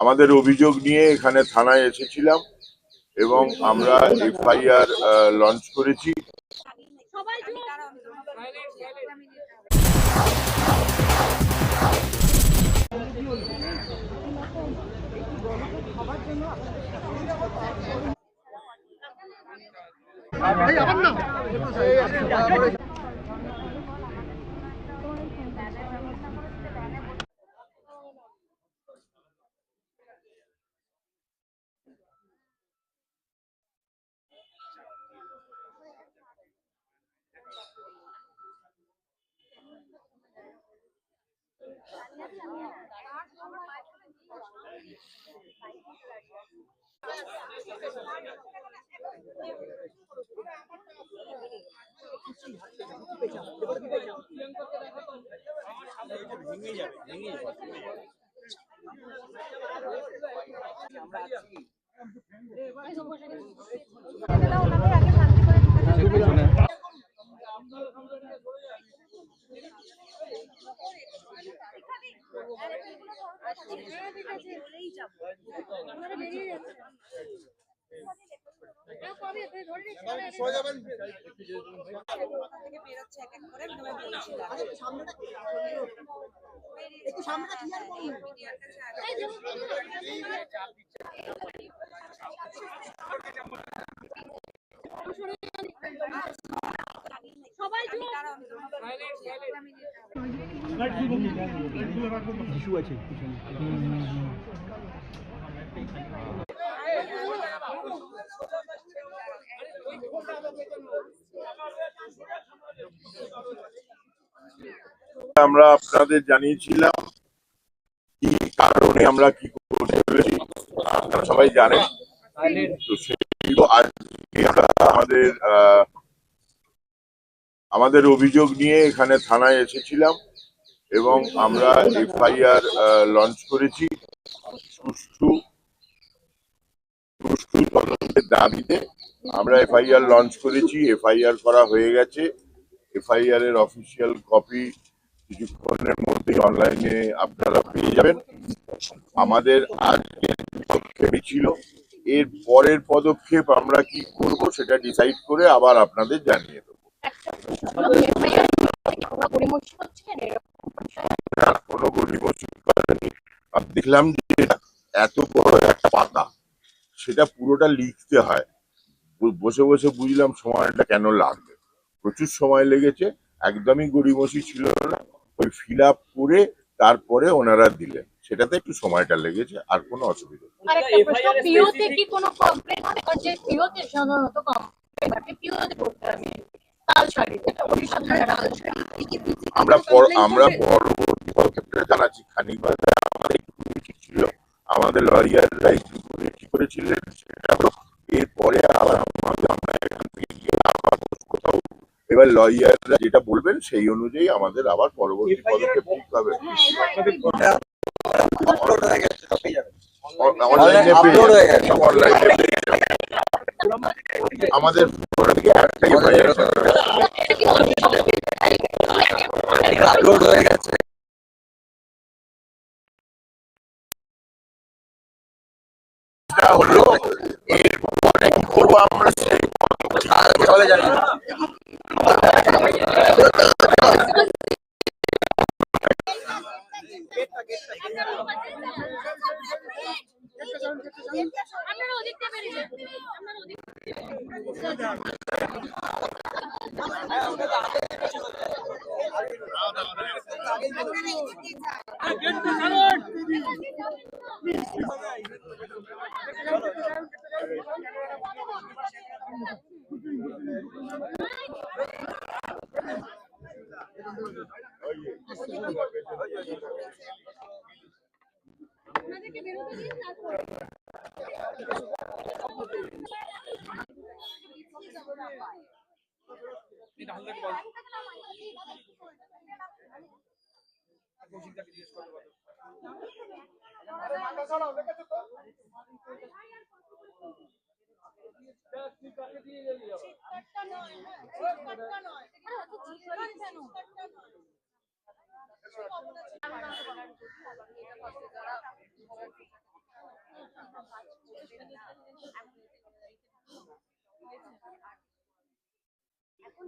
আমাদের অভিযোগ নিয়ে এখানে থানায় এসেছিলাম এবং আমরা এফআইআর লঞ্চ করেছি। আমরা আপনাদের জানিয়েছিলাম কি কারণে আমরা কি করতে চলেছি, আপনারা সবাই জানেন। তো সেইগুলো আজকে আমাদের অভিযোগ নিয়ে এখানে থানায় এসেছিলাম এবং আমরা এফআইআর লঞ্চ করেছি সুষ্ঠু তদন্তের দাবিতে। আমরা এফআইআর লঞ্চ করেছি, এফআইআর করা হয়ে গেছে। এফআইআর এর অফিসিয়াল কপি কিছুক্ষণের মধ্যেই অনলাইনে আপনারা পেয়ে যাবেন। আমাদের আজকের পদক্ষেপ ছিল, এর পরের পদক্ষেপ আমরা কি করব সেটা ডিসাইড করে আবার আপনাদের জানিয়ে দেবো। কোনো গড়িমসি করেনি। দেখলাম যে এত বড় একটা পাতা, সেটা পুরোটা লিখতে হয়। বসে বসে বুঝলাম সময়টা কেন লাগবে, প্রচুর সময় লেগেছে। একদমই গড়িমসি ছিল না, ওই ফিল আপ করে তারপরে ওনারা দিলেন, সেটাতে একটু সময়টা লেগেছে, আর কোনো অসুবিধা নেই। আমরা পরবর্তী পদক্ষেপটা জানাচ্ছি। খানিক বাদে আমাদের একটু মিটিং ছিল, আমাদের লয়াররা একটু মিটিং করেছিলেন, সেটা এরপরে আবার আমরা এখান থেকে গিয়ে আবার কোথাও, এবার লয়াররা যেটা বলবেন সেই অনুযায়ী আমাদের আবার পরবর্তী পদক্ষেপ নিতে হবে। আমাদের হয়ে গেছে। হলো এরপরে কি করবো আমরা চলে জানি না। এখন